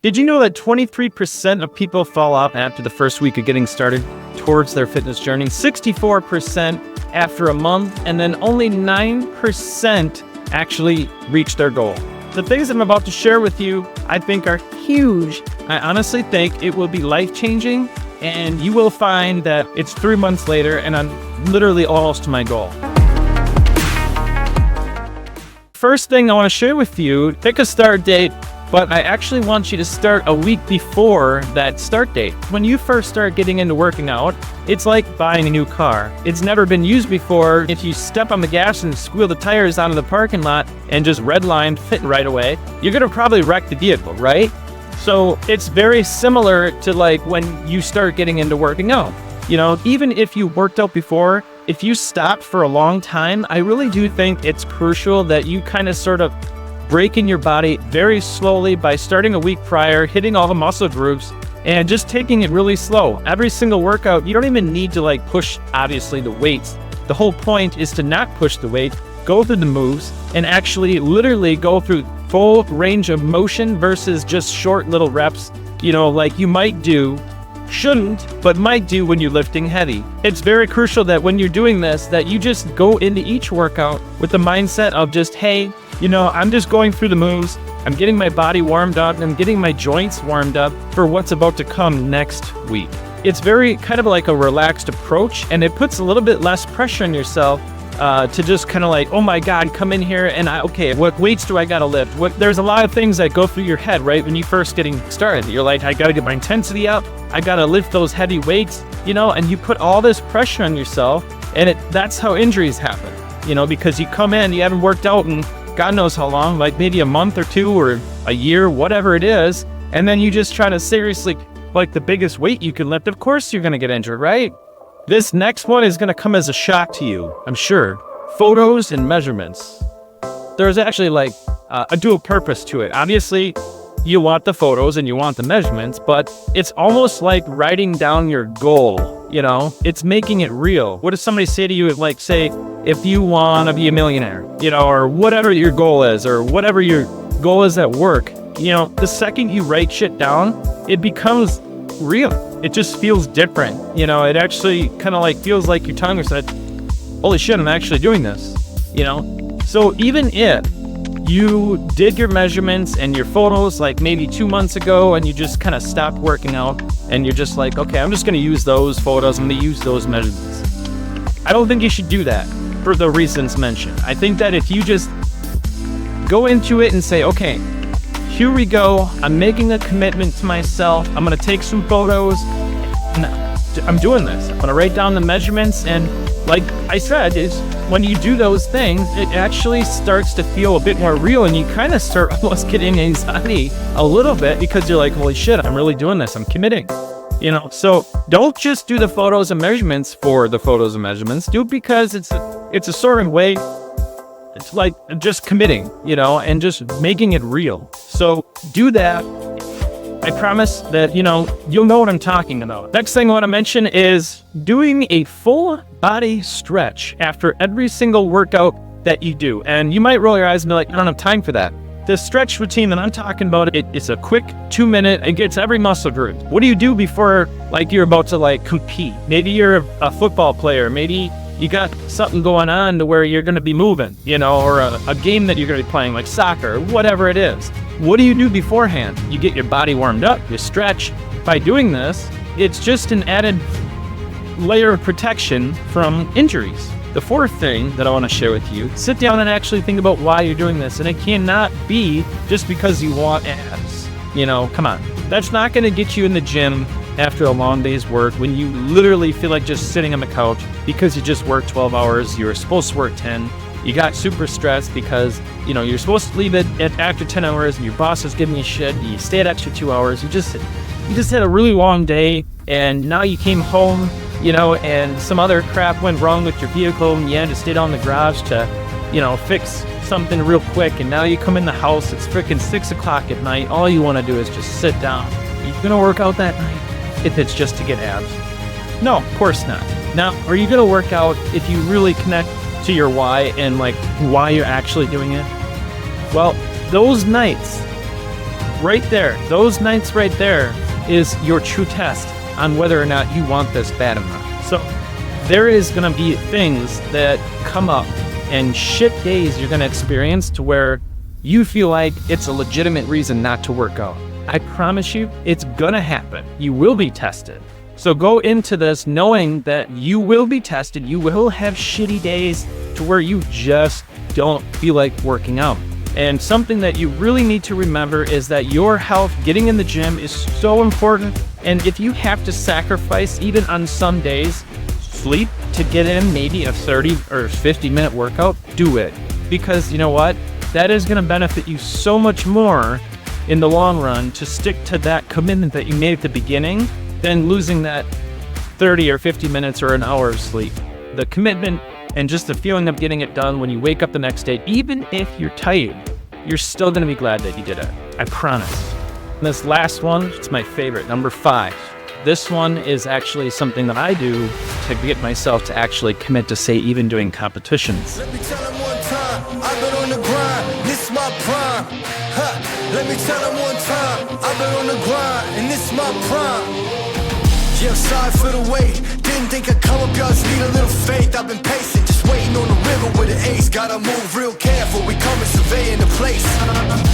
Did you know that 23% of people fall off after the first week of getting started towards their fitness journey, 64% after a month, and then only 9% actually reach their goal? The things I'm about to share with you, I think are huge. I honestly think it will be life-changing, and you will find that it's 3 months later and I'm literally almost to my goal. First thing I want to share with you, pick a start date, but I actually want you to start a week before that start date. When you first start getting into working out, it's like buying a new car. It's never been used before. If you step on the gas and squeal the tires out of the parking lot and just redline fit right away, you're gonna probably wreck the vehicle, right? So it's very similar to like when you start getting into working out. You know, even if you worked out before, if you stopped for a long time, I really do think it's crucial that you kind of sort of break in your body very slowly by starting a week prior, hitting all the muscle groups, and just taking it really slow. Every single workout, you don't even need to like push, obviously, the weights. The whole point is to not push the weight, go through the moves, and actually literally go through full range of motion versus just short little reps, you know, like you might do, shouldn't, but might do when you're lifting heavy. It's very crucial that when you're doing this, that you just go into each workout with the mindset of just, hey, you know, I'm just going through the moves, I'm getting my body warmed up, I'm getting my joints warmed up for what's about to come next week. It's very kind of like a relaxed approach, and it puts a little bit less pressure on yourself to just kind of like, oh my God, come in here and okay, what weights do I gotta lift? There's a lot of things that go through your head, right? When you first getting started, you're like, I gotta get my intensity up, I gotta lift those heavy weights, you know, and you put all this pressure on yourself, and that's how injuries happen, you know, because you come in, you haven't worked out in God knows how long, like maybe a month or two or a year, whatever it is, and then you just try to seriously, like the biggest weight you can lift, of course you're gonna get injured, right? This next one is gonna come as a shock to you, I'm sure. Photos and measurements. There's actually like a dual purpose to it. Obviously, you want the photos and you want the measurements, but it's almost like writing down your goal, you know? It's making it real. What does somebody say to you, like say, if you want to be a millionaire, you know, or whatever your goal is, or whatever your goal is at work, you know, the second you write shit down, it becomes real. It just feels different. You know, it actually kind of like feels like your tongue said, holy shit, I'm actually doing this, you know? So even if you did your measurements and your photos like maybe 2 months ago and you just kind of stopped working out and you're just like, okay, I'm just going to use those photos, I'm going to use those measurements. I don't think you should do that for the reasons mentioned. I think that if you just go into it and say, okay, here we go, I'm making a commitment to myself, I'm going to take some photos, and I'm doing this. I'm going to write down the measurements, and like I said, is when you do those things, it actually starts to feel a bit more real, and you kind of start almost getting anxiety a little bit because you're like, holy shit, I'm really doing this, I'm committing. You know, so don't just do the photos and measurements for the photos and measurements. Do it because it's a sort of way, it's like just committing, you know, and just making it real. So do that. I promise that, you know, you'll know what I'm talking about. Next thing I want to mention is doing a full body stretch after every single workout that you do. And you might roll your eyes and be like, I don't have time for that. The stretch routine that I'm talking about, it's a quick 2-minute, it gets every muscle group. What do you do before like you're about to like compete? Maybe you're a football player, maybe you got something going on to where you're gonna be moving, you know, or a game that you're gonna be playing like soccer, whatever it is. What do you do beforehand? You get your body warmed up, you stretch. By doing this, it's just an added layer of protection from injuries. The fourth thing that I want to share with you, sit down and actually think about why you're doing this. And it cannot be just because you want abs. You know, come on. That's not going to get you in the gym after a long day's work when you literally feel like just sitting on the couch because you just worked 12 hours. You were supposed to work 10. You got super stressed because, you know, you're supposed to leave it after 10 hours and your boss is giving you shit. You stay an extra 2 hours. You just had a really long day and now you came home, you know, and some other crap went wrong with your vehicle and you had to stay down in the garage to, you know, fix something real quick. And now you come in the house, it's freaking 6 o'clock at night. All you want to do is just sit down. Are you going to work out that night if it's just to get abs? No, of course not. Now, are you going to work out if you really connect to your why and like why you're actually doing it? Well, those nights right there, those nights right there is your true test on whether or not you want this bad enough. So there is going to be things that come up and shit days you're going to experience to where you feel like it's a legitimate reason not to work out. I promise you, it's going to happen. You will be tested. So go into this knowing that you will be tested. You will have shitty days to where you just don't feel like working out. And something that you really need to remember is that your health, getting in the gym is so important. And if you have to sacrifice, even on some days, sleep to get in maybe a 30 or 50-minute workout, do it. Because you know what? That is going to benefit you so much more in the long run to stick to that commitment that you made at the beginning than losing that 30 or 50 minutes or an hour of sleep. The commitment and just the feeling of getting it done when you wake up the next day, even if you're tired, you're still going to be glad that you did it. I promise. And this last one, it's my favorite, number 5. This one is actually something that I do to get myself to actually commit to, say, even doing competitions. Let me tell them one time, I've been on the grind, this my prime. Let me tell them one time, I've been on the grind, and this my prime. Yeah, sorry for the wait, didn't think I'd come up, y'all just need a little faith. I've been patient, just waiting on the river with an ace. Gotta move real careful, we coming surveying the place.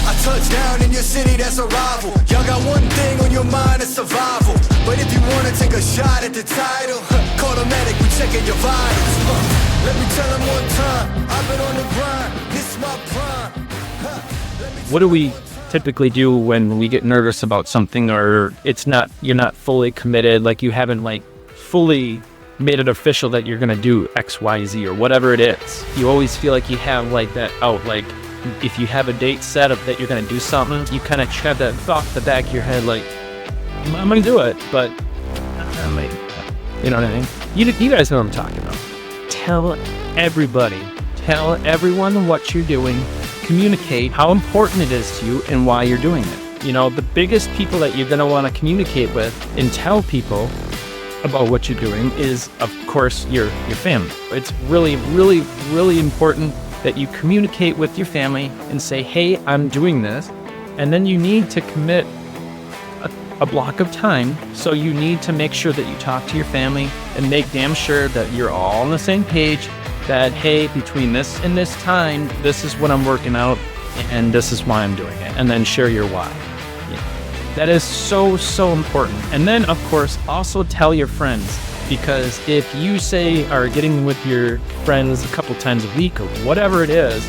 I touch down in your city, that's a rival. Y'all got one thing on your mind, it's survival. But if you wanna take a shot at the title, call the medic, we checking your vitals. Let me tell them one time, I've been on the grind, this my prime. What do we typically do when we get nervous about something, or you're not fully committed, like you haven't like fully made it official that you're going to do X, Y, Z or whatever it is? You always feel like you have like that out, like if you have a date set up that you're going to do something, you kind of have that thought in the back of your head, like, I'm going to do it, but you know what I mean? You guys know what I'm talking about. Tell everyone what you're doing. Communicate how important it is to you and why you're doing it. You know, the biggest people that you're going to want to communicate with and tell people about what you're doing is, of course, your family. It's really, really, really important that you communicate with your family and say, hey, I'm doing this. And then you need to commit a block of time. So you need to make sure that you talk to your family and make damn sure that you're all on the same page, that, hey, between this and this time, this is what I'm working out and this is why I'm doing it. And then share your why. Yeah. That is so, so important. And then, of course, also tell your friends, because if you say are getting with your friends a couple times a week or whatever it is,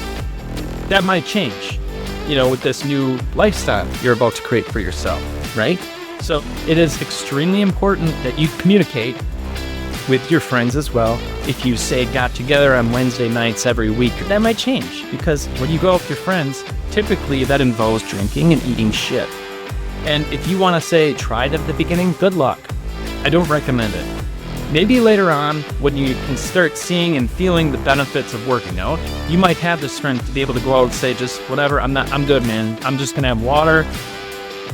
that might change, you know, with this new lifestyle you're about to create for yourself, right? So it is extremely important that you communicate with your friends as well. If you say got together on Wednesday nights every week, that might change, because when you go out with your friends, typically that involves drinking and eating shit. And if you want to say tried at the beginning, good luck. I don't recommend it. Maybe later on, when you can start seeing and feeling the benefits of working out, you might have the strength to be able to go out and say, just whatever, I'm good, man. I'm just gonna have water.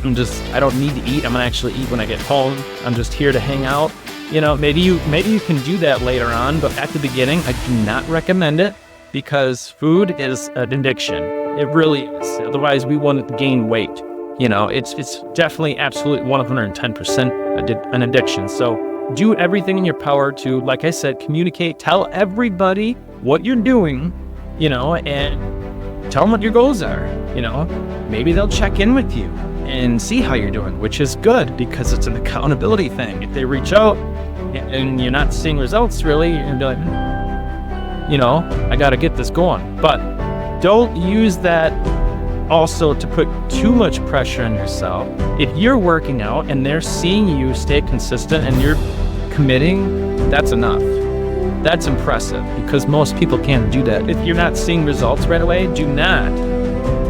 I don't need to eat. I'm gonna actually eat when I get home. I'm just here to hang out. You know, maybe you can do that later on, but at the beginning, I do not recommend it, because food is an addiction. It really is. Otherwise, we wouldn't gain weight. You know, it's definitely absolutely 110% an addiction. So do everything in your power to, like I said, communicate, tell everybody what you're doing, you know, and tell them what your goals are. You know, maybe they'll check in with you and see how you're doing, which is good, because it's an accountability thing. If they reach out and you're not seeing results really, you're gonna be like, you know, I got to get this going. But don't use that also to put too much pressure on yourself. If you're working out and they're seeing you stay consistent and you're committing, that's enough. That's impressive, because most people can't do that. If you're not seeing results right away, do not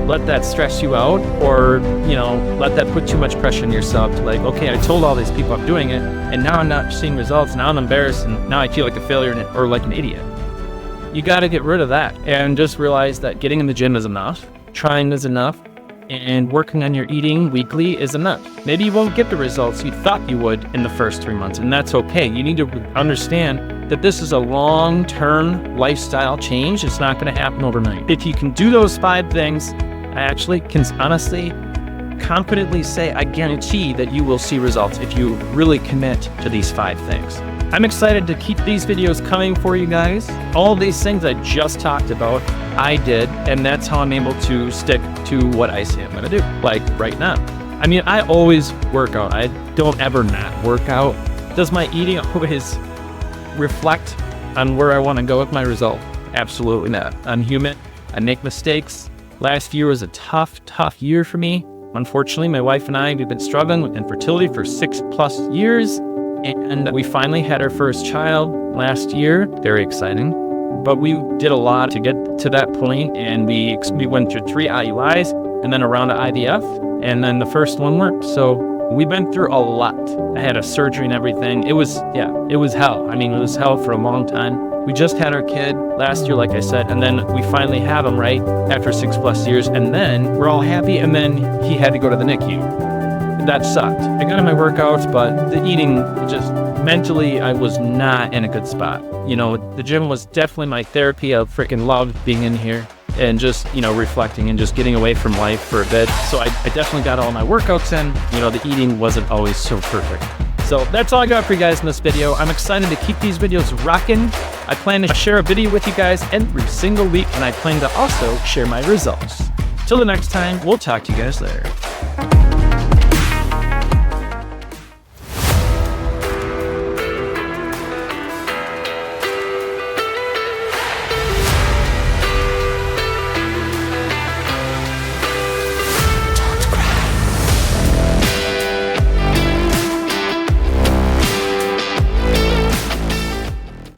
let that stress you out, or, you know, let that put too much pressure on yourself to, like, okay, I told all these people I'm doing it, and now I'm not seeing results, now I'm embarrassed, and now I feel like a failure or like an idiot. You got to get rid of that and just realize that getting in the gym is enough, trying is enough, and working on your eating weekly is enough. Maybe you won't get the results you thought you would in the first 3 months, and that's okay. You need to understand that this is a long-term lifestyle change. It's not going to happen overnight. If you can do those 5 things, I actually can honestly confidently say I guarantee that you will see results if you really commit to these 5 things. I'm excited to keep these videos coming for you guys. All these things I just talked about, I did, and that's how I'm able to stick to what I say I'm gonna do, like right now. I mean, I always work out. I don't ever not work out. Does my eating always reflect on where I want to go with my result? Absolutely not. I'm human. I make mistakes. Last year was a tough year for me. Unfortunately, my wife and I, we've been struggling with infertility for 6+ years. And we finally had our first child last year. Very exciting. But we did a lot to get to that point, and we went through 3 IUIs and then a round of IVF, and then the first one worked. So we've been through a lot. I had a surgery and everything. It was hell. I mean, it was hell for a long time. We just had our kid last year, like I said, and then we finally have him, right, after 6+ years, and then we're all happy, and then he had to go to the NICU. That sucked. I got in my workouts, but the eating, just mentally, I was not in a good spot. You know, the gym was definitely my therapy. I freaking loved being in here and just, you know, reflecting and just getting away from life for a bit. So I definitely got all my workouts in. You know, the eating wasn't always so perfect. So that's all I got for you guys in this video. I'm excited to keep these videos rocking. I plan to share a video with you guys every single week, and I plan to also share my results. Till the next time, we'll talk to you guys later.